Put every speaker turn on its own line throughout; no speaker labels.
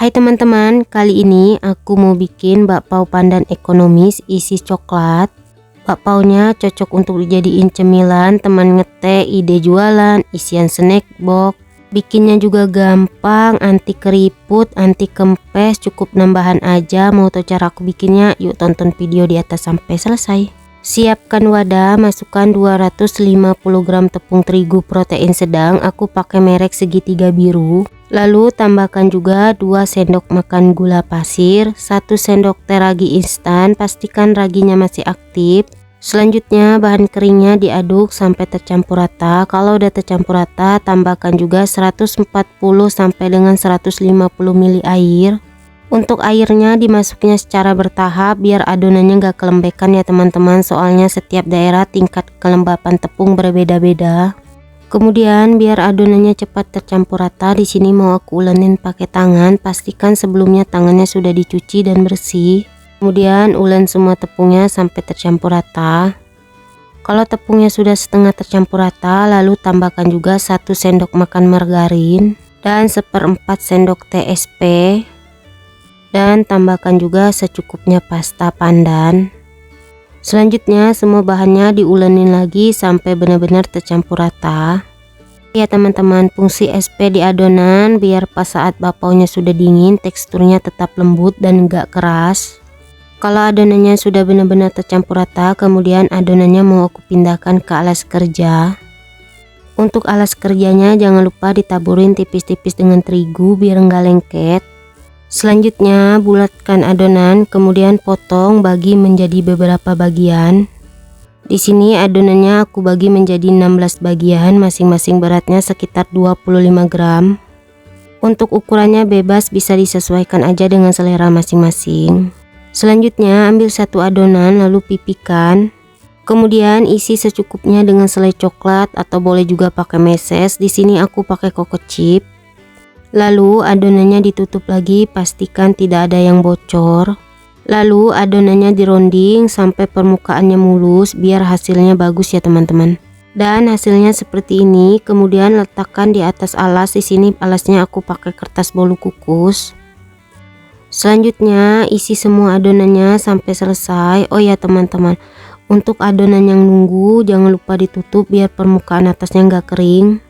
Hai teman-teman, kali ini aku mau bikin bakpao pandan ekonomis isi coklat. Bakpaonya cocok untuk dijadiin cemilan, teman ngeteh, ide jualan, isian snack box. Bikinnya juga gampang, anti keriput, anti kempes, cukup nambahan aja. Mau tahu cara aku bikinnya? Yuk tonton video di atas sampai selesai. Siapkan wadah, masukkan 250 gram tepung terigu protein sedang, aku pakai merek segitiga biru. Lalu tambahkan juga 2 sendok makan gula pasir, 1 sendok teh ragi instan, pastikan raginya masih aktif. Selanjutnya bahan keringnya diaduk sampai tercampur rata. Kalau udah tercampur rata, tambahkan juga 140 sampai dengan 150 ml air. Untuk airnya dimasuknya secara bertahap biar adonannya gak kelembekan ya teman-teman, soalnya setiap daerah tingkat kelembapan tepung berbeda-beda. Kemudian biar adonannya cepat tercampur rata, di sini mau aku ulenin pakai tangan. Pastikan sebelumnya tangannya sudah dicuci dan bersih. Kemudian ulen semua tepungnya sampai tercampur rata. Kalau tepungnya sudah setengah tercampur rata, lalu tambahkan juga 1 sendok makan margarin dan 1/4 sendok TSP. Dan tambahkan juga secukupnya pasta pandan. Selanjutnya semua bahannya diulenin lagi sampai benar-benar tercampur rata. Ya teman-teman, fungsi SP di adonan biar pas saat bakpaonya sudah dingin teksturnya tetap lembut dan gak keras. Kalau adonannya sudah benar-benar tercampur rata, kemudian adonannya mau aku pindahkan ke alas kerja. Untuk alas kerjanya jangan lupa ditaburin tipis-tipis dengan terigu biar enggak lengket. Selanjutnya bulatkan adonan, kemudian potong bagi menjadi beberapa bagian. Di sini adonannya aku bagi menjadi 16 bagian, masing-masing beratnya sekitar 25 gram. Untuk ukurannya bebas, bisa disesuaikan aja dengan selera masing-masing. Selanjutnya ambil satu adonan lalu pipihkan. Kemudian isi secukupnya dengan selai coklat atau boleh juga pakai meses. Di sini aku pakai coco chip. Lalu adonannya ditutup lagi, pastikan tidak ada yang bocor. Lalu adonannya dironding sampai permukaannya mulus biar hasilnya bagus ya teman-teman. Dan hasilnya seperti ini. Kemudian letakkan di atas alas. Di sini alasnya aku pakai kertas bolu kukus. Selanjutnya isi semua adonannya sampai selesai. Oh ya teman-teman, untuk adonan yang nunggu jangan lupa ditutup biar permukaan atasnya nggak kering.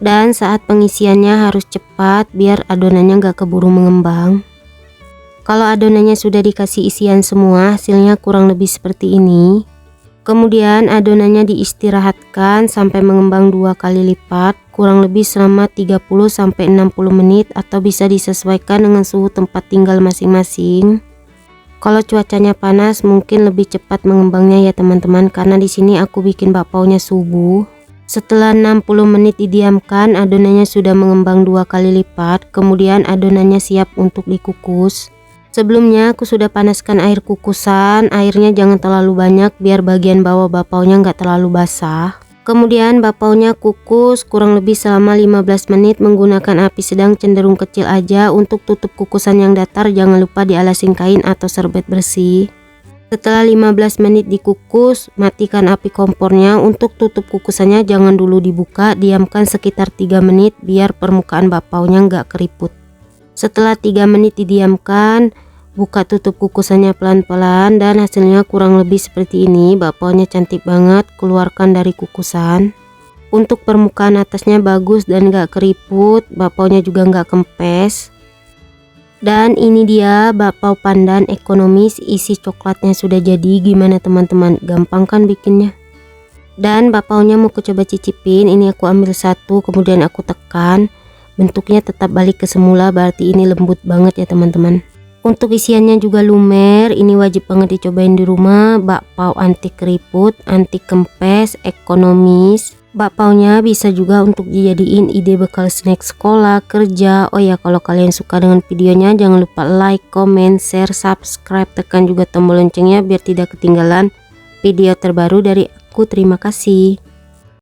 Dan saat pengisiannya harus cepat biar adonannya gak keburu mengembang. Kalau adonannya sudah dikasih isian semua, hasilnya kurang lebih seperti ini. Kemudian adonannya diistirahatkan sampai mengembang 2 kali lipat, kurang lebih selama 30 sampai 60 menit atau bisa disesuaikan dengan suhu tempat tinggal masing-masing. Kalau cuacanya panas mungkin lebih cepat mengembangnya ya teman-teman, karena di sini aku bikin bakpaonya subuh. Setelah 60 menit didiamkan, adonannya sudah mengembang 2 kali lipat. Kemudian adonannya siap untuk dikukus. Sebelumnya aku sudah panaskan air kukusan. Airnya jangan terlalu banyak biar bagian bawah bakpaonya nggak terlalu basah. Kemudian bakpaonya kukus kurang lebih selama 15 menit menggunakan api sedang cenderung kecil aja. Untuk tutup kukusan yang datar jangan lupa dialasin kain atau serbet bersih. Setelah 15 menit dikukus, matikan api kompornya. Untuk tutup kukusannya jangan dulu dibuka, diamkan sekitar 3 menit biar permukaan bakpaonya nggak keriput. Setelah 3 menit didiamkan, buka tutup kukusannya pelan-pelan dan hasilnya kurang lebih seperti ini. Bakpaonya cantik banget, keluarkan dari kukusan. Untuk permukaan atasnya bagus dan nggak keriput, bakpaonya juga nggak kempes. Dan ini dia bakpao pandan ekonomis isi coklatnya sudah jadi. Gimana teman-teman, gampang kan bikinnya? Dan bakpaonya mau aku coba cicipin. Ini aku ambil satu, kemudian aku tekan. Bentuknya tetap balik ke semula, berarti ini lembut banget ya teman-teman. Untuk isiannya juga lumer, ini wajib banget dicobain di rumah. Bakpao anti keriput, anti kempes, ekonomis. Bakpaonya bisa juga untuk dijadiin ide bekal snack sekolah, kerja. Oh ya, kalau kalian suka dengan videonya jangan lupa like, comment, share, subscribe, tekan juga tombol loncengnya biar tidak ketinggalan video terbaru dari aku. Terima kasih.